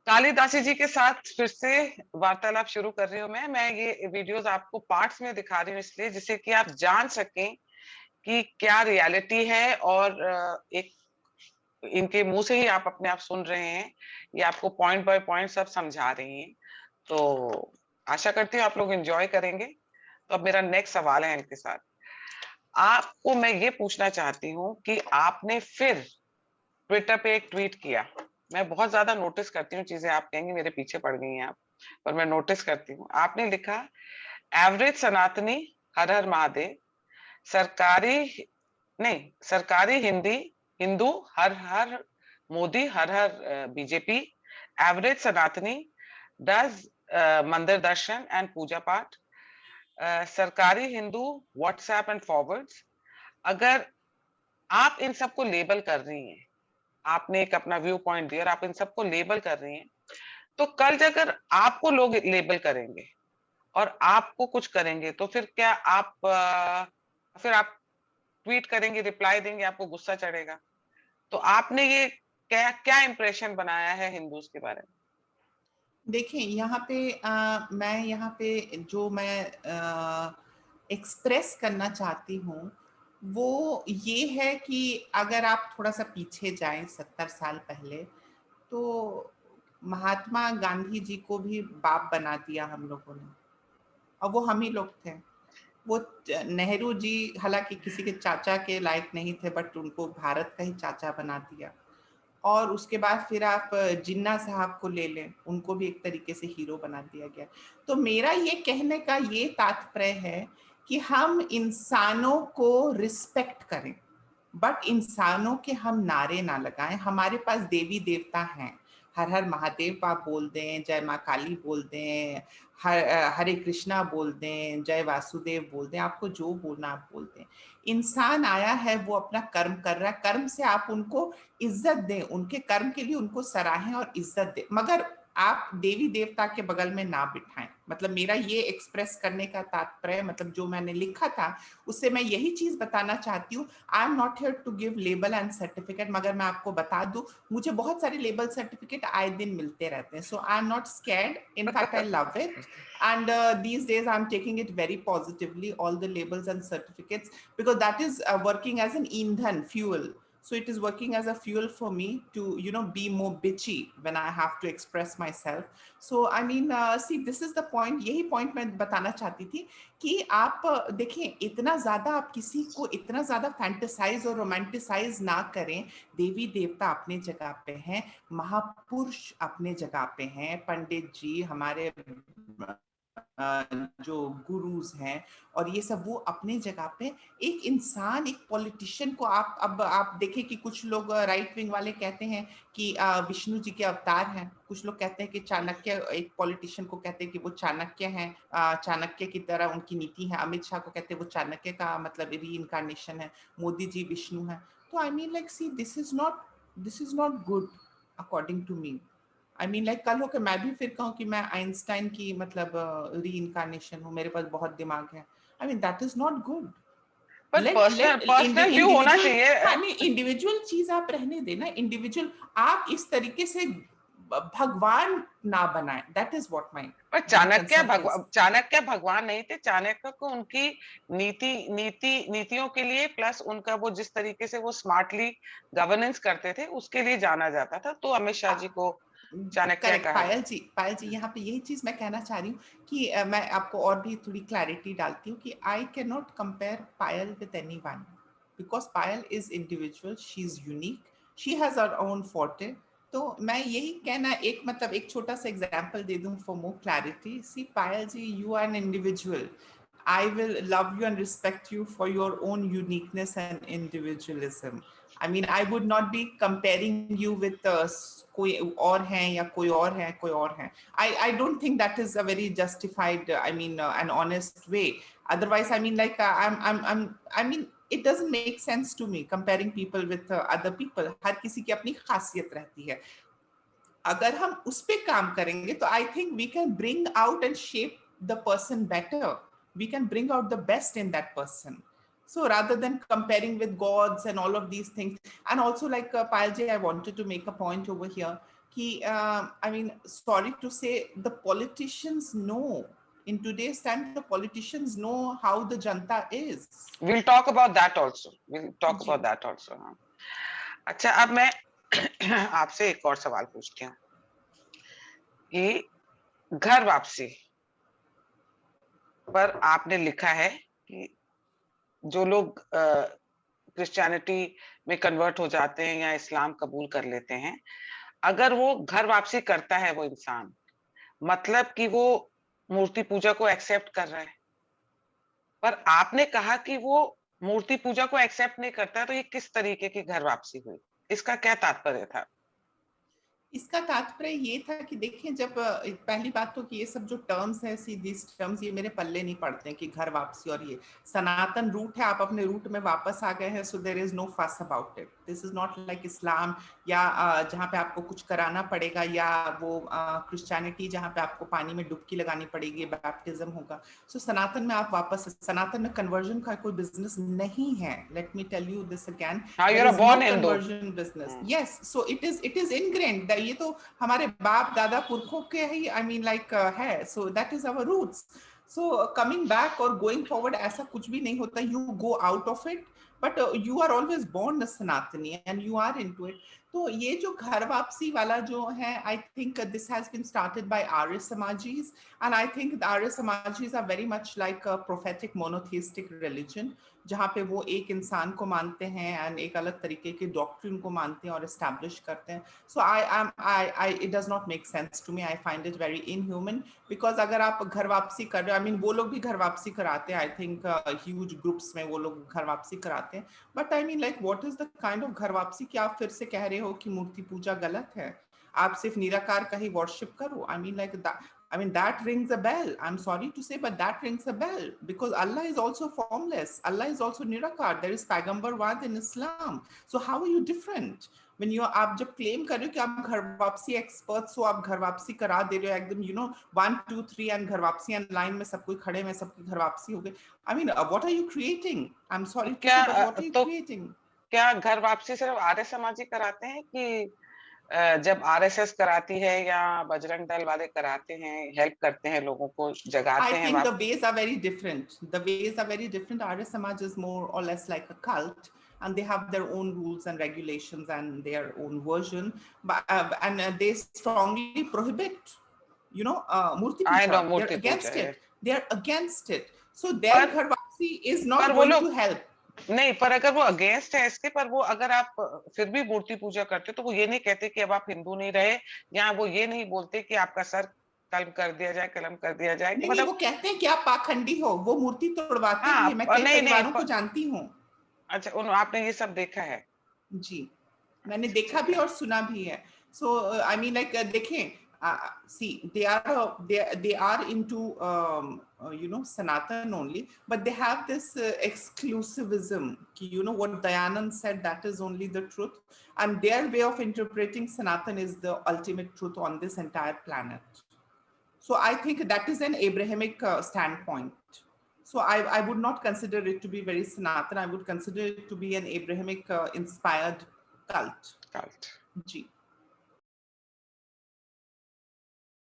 कालिदासी जी के साथ फिर से वार्तालाप शुरू कर रही हूँ मैं ये वीडियोस आपको पार्ट्स में दिखा रही हूँ इसलिए जिससे कि आप जान सकें कि क्या रियलिटी है, और एक इनके मुंह से ही आप अपने आप सुन रहे हैं, ये आपको पॉइंट बाय पॉइंट सब समझा रही हैं। तो आशा करती हूँ आप लोग एंजॉय करेंगे। तो अब मेरा नेक्स्ट सवाल है इनके साथ। आपको मैं ये पूछना चाहती हूँ कि आपने फिर ट्विटर पे एक ट्वीट किया। मैं बहुत ज्यादा नोटिस करती हूँ चीजें, आप कहेंगे मेरे पीछे पड़ गई हैं आप, पर मैं नोटिस करती हूँ। आपने लिखा, एवरेज सनातनी हर हर महादेव, सरकारी नहीं सरकारी हिंदी हिंदू हर हर मोदी हर हर बीजेपी, एवरेज सनातनी डज मंदिर दर्शन एंड पूजा पाठ, सरकारी हिंदू व्हाट्सएप एंड फॉरवर्ड्स। अगर आप इन सबको लेबल कर रही हैं, आपने एक अपना व्यू पॉइंट दिया और आप इन सबको लेबल कर रही हैं, तो कल अगर आपको लोग लेबल करेंगे और आपको कुछ करेंगे तो फिर क्या आप फिर आप ट्वीट करेंगे, रिप्लाई देंगे, आपको गुस्सा चढ़ेगा। तो आपने ये क्या क्या इंप्रेशन बनाया है हिंदूज के बारे में? देखिए यहाँ पे मैं यहाँ पे जो मैं एक्सप्रेस करना चाहती हूँ वो ये है कि अगर आप थोड़ा सा पीछे जाएं 70 साल पहले, तो महात्मा गांधी जी को भी बाप बना दिया हम लोगों ने, और वो हम ही लोग थे। वो नेहरू जी हालांकि किसी के चाचा के लायक नहीं थे, बट उनको भारत का ही चाचा बना दिया। और उसके बाद फिर आप जिन्ना साहब को ले लें, उनको भी एक तरीके से हीरो बना दिया गया। तो मेरा ये कहने का ये तात्पर्य है कि हम इंसानों को रिस्पेक्ट करें, बट इंसानों के हम नारे ना लगाएं। हमारे पास देवी देवता हैं, हर हर महादेव आप बोल दें, जय माँ काली बोल दें, हरे कृष्णा बोल दें, जय वासुदेव बोल दें, आपको जो बोलना आप बोल दें। इंसान आया है, वो अपना कर्म कर रहा है, कर्म से आप उनको इज्जत दें, उनके कर्म के लिए उनको सराहें और इज्जत दें, मगर आप देवी देवता के बगल में ना बिठाएं। मतलब मेरा ये एक्सप्रेस करने का तात्पर्य, मतलब जो मैंने लिखा था उससे मैं यही चीज बताना चाहती हूँ। I am not here to give label and certificate, मगर मैं आपको बता दूं मुझे बहुत सारे लेबल सर्टिफिकेट आए दिन मिलते रहते हैं। So I am not scared, in fact I love it, and these days I'm taking it very positively, all the labels and certificates, because that is working as an indhan fuel. So it is working as a fuel for me to, you know, be more bitchy when I have to express myself. So I mean, see, this is the point, यही point मैं बताना चाहती थी कि आप देखें, इतना ज्यादा आप किसी को इतना ज्यादा फैंटेसाइज और रोमांटिसाइज ना करें। देवी देवता अपने जगह पे हैं, महापुरुष अपने जगह पे हैं, पंडित जी हमारे जो गुरुज हैं, और ये सब वो अपने जगह पे। एक इंसान, एक पॉलिटिशियन को आप अब आप देखें कि कुछ लोग राइट विंग वाले कहते हैं कि विष्णु जी के अवतार हैं, कुछ लोग कहते हैं कि चाणक्य, एक पॉलिटिशियन को कहते हैं कि वो चाणक्य हैं, चाणक्य की तरह उनकी नीति है। अमित शाह को कहते हैं वो चाणक्य का मतलब री इनकारनेशन है, मोदी जी विष्णु है। तो I mean like, see, this is not good according to me. I mean like, कल होकर मैं भी फिर कहूँ कि मैं आइंस्टाइन की मतलब री इनकारनेशन हूँ, मेरे पास बहुत दिमाग है। I mean that is not good. पर let personal let personal view होना इंडिविजुअल, चाहिए। हाँ नहीं, इंडिविजुअल चीज आप रहने देना, इंडिविजुअल। आप इस तरीके से भगवान ना बनाए, दैट इज व्हाट पर माय कंसर्न इज। चाणक्य भगवान नहीं थे। चाणक्य को उनकी नीतियों के लिए, प्लस उनका वो जिस तरीके से वो स्मार्टली गवर्नेंस करते थे उसके लिए जाना जाता था, तो अमित शाह जी को चाणक्य करेक्ट, कहा पायल जाता। जी, पायल जी, यहाँ पे यही चीज मैं कहना चाह रही हूँ कि मैं आपको और भी थोड़ी क्लैरिटी डालती हूँ कि I can not compare Payal with any one, because Payal is individual, she is unique, she has her own forte. तो मैं यही कहना, एक मतलब एक छोटा सा एग्जाम्पल दे दूं for more clarity. See Payal ji, you are an individual, I will love you and respect you for your own uniqueness and individualism. I mean, I would not be comparing you with कोई और हैं या कोई और है, कोई और है. I don't think that is a very justified, I mean, an honest way. Otherwise, I mean, like, I mean, it doesn't make sense to me comparing people with other people. हर किसी की अपनी खासियत रहती है. अगर हम उस पे काम करेंगे तो I think we can bring out and shape the person better. We can bring out the best in that person. So rather than comparing with gods and all of these things, and also like Payal ji, I wanted to make a point over here कि I mean, sorry to say, the politicians know. In today's time, the politicians know how the janta is. We'll talk about that also. We'll talk ji. about that also. हाँ. अच्छा, अब मैं आपसे एक और सवाल पूछती हूँ कि घर वापसी पर आपने लिखा है कि जो लोग क्रिश्चियनिटी में कन्वर्ट हो जाते हैं या इस्लाम कबूल कर लेते हैं, अगर वो घर वापसी करता है वो इंसान, मतलब कि वो मूर्ति पूजा को एक्सेप्ट कर रहा है, पर आपने कहा कि वो मूर्ति पूजा को एक्सेप्ट नहीं करता, तो ये किस तरीके की घर वापसी हुई? इसका क्या तात्पर्य था? इसका तात्पर्य ये था कि देखिए, जब पहली बात तो कि ये सब जो टर्म्स है, सी दिस टर्म्स ये मेरे पल्ले नहीं पड़ते हैं कि घर वापसी और ये सनातन रूट है, आप अपने रूट में वापस आ गए हैं, so there is no fuss about it. This is not like Islam या जहाँ पे आपको कुछ कराना पड़ेगा, या वो क्रिश्चियनिटी जहाँ पे आपको पानी में डुबकी लगानी पड़ेगी, बैप्टिज्म होगा. सो सनातन में आप वापस, सनातन में कन्वर्जन का कोई बिजनेस नहीं है. Let me tell you this again, हाँ, there you're a is no born Hindu. Conversion business. Yes, so it is ingrained. ये तो हमारे बाप दादा पुरखों के ही, आई मीन लाइक है. So that is our roots. So coming back और गोइंग फॉरवर्ड ऐसा कुछ भी नहीं होता. You go out of it, but you are always born a Sanatani and you are into it. तो ये जो घर वापसी वाला जो है, I think this has been started by Arya Samajis, and I think Arya Samajis are very much like a prophetic monotheistic religion, जहाँ पे वो एक इंसान को मानते हैं एंड एक अलग तरीके के डॉक्ट्रिन को मानते हैं और एस्टैब्लिश करते हैं. So I it does not make sense to me. I find it very inhuman, because अगर आप घर वापसी कर रहे हो, आई मीन वो लोग भी घर वापसी कराते हैं, आई थिंक ह्यूज ग्रुप्स में वो लोग घर वापसी कराते हैं. But I mean like what is the kind of घर वापसी कि आप फिर से कह रहे हो कि मूर्ति पूजा गलत है, आप सिर्फ निराकार का ही वर्शिप करो. आई mean like I mean, that rings a bell. I'm sorry to say, but that rings a bell, because Allah is also formless. Allah is also Nirakar. There is Paigambarwad in Islam. So how are you different? When you आप जब claim कर रहे हो कि आप घर वापसी experts हो, आप घर वापसी करा दे रहे हो एकदम, you know, 1 2 3 and घर वापसी and line में सब कोई खड़े में सबकी घर वापसी हो गई. I mean, what are you creating? I'm sorry to say, but what are you creating? क्या घर वापसी सिर्फ आर्य समाजी कराते हैं कि जब आरएसएस कराती है या बजरंग दल वाले कराते हैं, हेल्प करते हैं, लोगों को जगाते हैं? I think the ways are very different. The ways are very different. Arya Samaj is more or less like a cult, and they have their own rules and regulations and their own version. But and they strongly prohibit, you know, Murti I know Puja. They're Murthy against पूजा है. it. They're against it. So their Ghar Wapsi is not वो going लोग to help. नहीं, पर अगर वो against है इसके, पर वो अगर आप फिर भी मूर्ति पूजा करते हो तो वो ये नहीं कहते कि अब आप हिंदू नहीं रहे, या वो ये नहीं बोलते कि आपका सर कलम कर दिया जाए, कलम कर दिया जाए. नहीं, मतलब वो कहते हैं कि आप पाखंडी हो. वो मूर्ति तोड़वाते भी है. मैं हाँ, कई नहीं परिवारों को जानती हूँ. अच्छा, आपने ये सब देखा है? जी, मैंने देखा भी और सुना भी है. So I mean like देखें, see, they are into you know, Sanatan only, but they have this exclusivism. You know what Dayanand said, that is only the truth, and their way of interpreting Sanatan is the ultimate truth on this entire planet. So I think that is an Abrahamic standpoint. So I would not consider it to be very Sanatan. I would consider it to be an Abrahamic inspired cult. Cult. Ji.